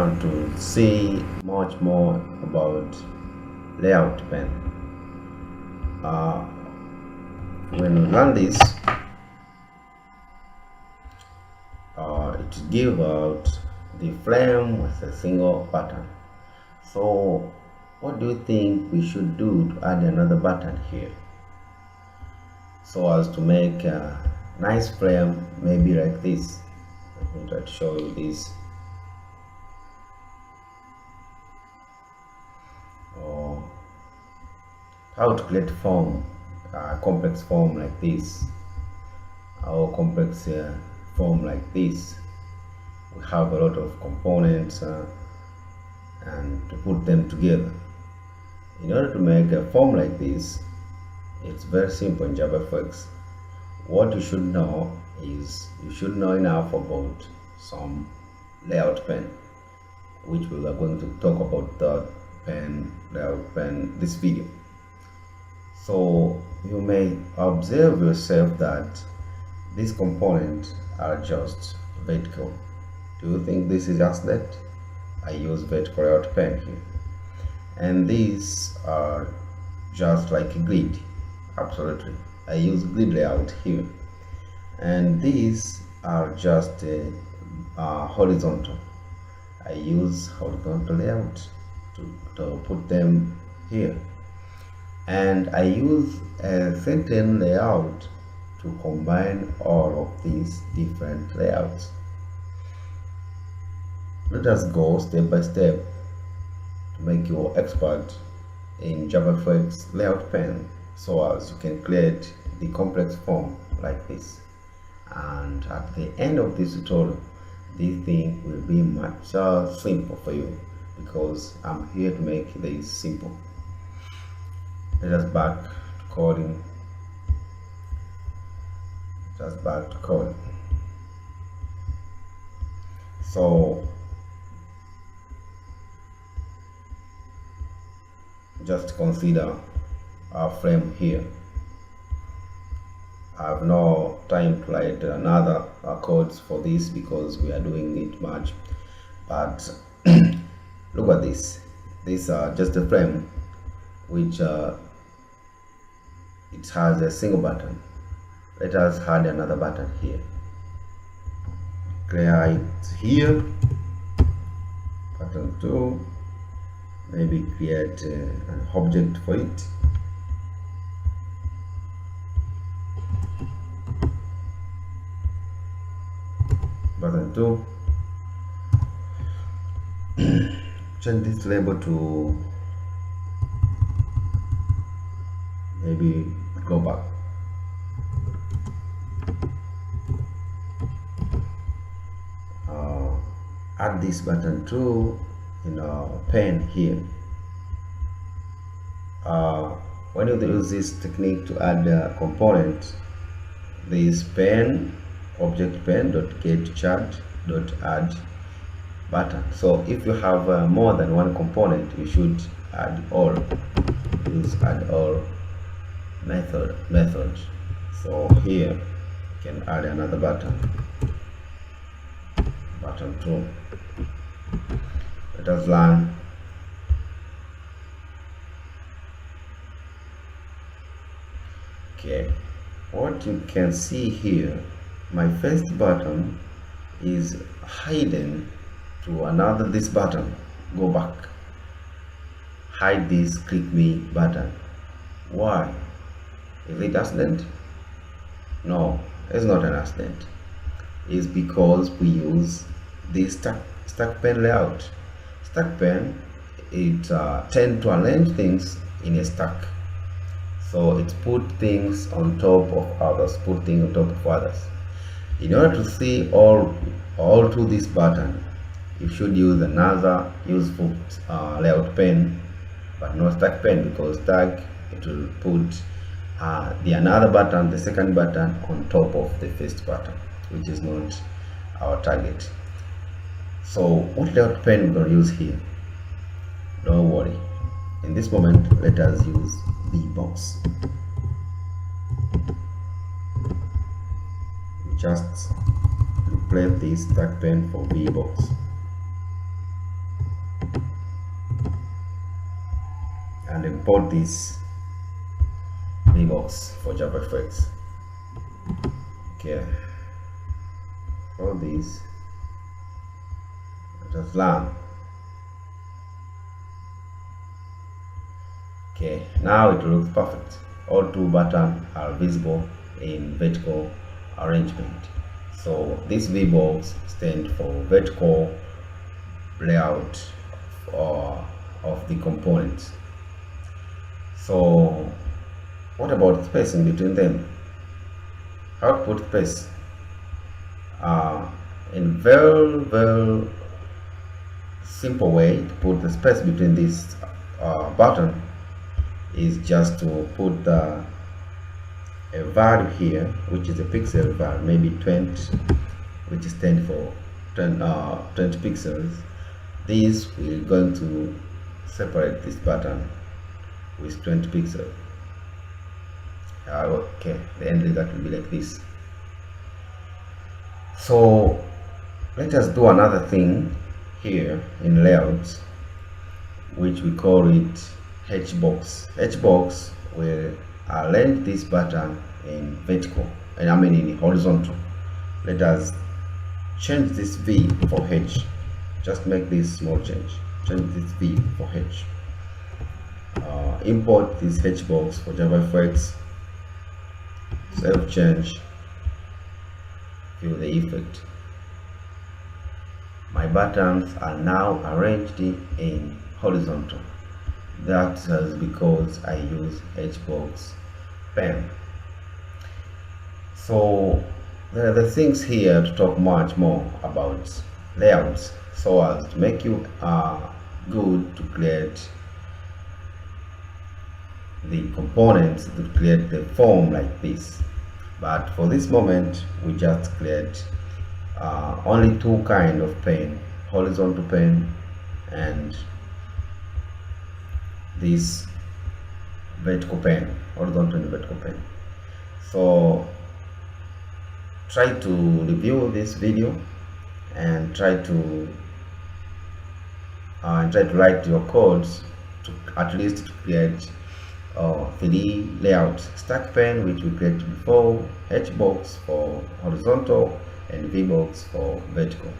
want to see much more about layout pen, when we run this, it gives out the frame with a single button. So what do you think we should do to add another button here, so as to make a nice frame, maybe like this? Let me try to show you this. Or how to create form, complex form like this, or complex form like this. We have a lot of components and to put them together. In order to make a form like this, it's very simple in JavaFX. What you should know is you should know enough about some layout pen, which we are going to talk about the layout pen this video. So you may observe yourself that these components are just vertical. Do you think this is just that? I use vertical layout pen here, and these are just like a grid. Absolutely, I use grid layout here, and these are just horizontal. I use horizontal layout to put them here, and I use a certain layout to combine all of these different layouts. Let us go step by step to make you expert in JavaFX layout pen, so as you can create the complex form like this. And at the end of this tutorial, this thing will be much simple for you, because I'm here to make this simple. Let us back to coding. Just back to code. So just consider our frame here. I have no time to write another codes for this because we are doing it much, but look at this. These are just a frame which it has a single button. Let us add another button here. Create here, button 2, maybe create an object for it. Button 2, change this label to maybe global. Add this button 2 in our pen here. When you use this technique to add a component, this pen object pen dot get chart dot add button. So if you have more than one component, you should add all. Use add all method. So here you can add another button. Button 2. Let us learn. Okay, what you can see here, my first button is hidden to another this button. Go back. Hide this click me button. Why? Is it accident? No, it's not an accident. It's because we use this stack pen layout. Stack pen, it tends to arrange things in a stack. So it put things on top of others, put things on top of others. In order to see all to this button, you should use another useful layout pen, but not stack pen, because stack, it will put the another button, the second button, on top of the first button, which is not our target. So what layout pen we're going to use here? Don't worry. In this moment, let us use VBox. Just replace this stack pen for VBox. and import this VBox for JavaFX. Okay, all these, just learn. Okay, now it looks perfect. All two buttons are visible in vertical arrangement. So this VBox stands for vertical layout of the components. So what about spacing between them? How to put space? In very simple way to put the space between this button is just to put a value here, which is a pixel value, maybe 20, which stands for 20 pixels. This we're going to separate this button with 20 pixels. Okay, the end result will be like this. So let us do another thing here in layouts, which we call it Hbox. Hbox will arrange this button in vertical, and I mean in horizontal. Let us change this V for H. Just make this small change. Change this V for H. Import this Hbox for JavaFX. Save change. View the effect. My buttons are now arranged in horizontal. That is because I use Hbox pen. So there are the things here to talk much more about layouts, so as to make you good to create the components to create the form like this. But for this moment we just create only two kind of pen, horizontal pen and this vertical pen, horizontal and vertical pen. So try to review this video and try to write your codes to at least to create 3 layouts: stack pen, which we created before, Hbox for horizontal, and VBox for vertical.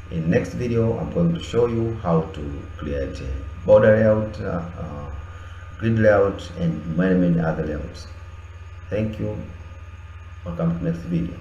In next video I'm going to show you how to create a border layout, grid layout, and many other layouts. Thank you. Welcome to the next video.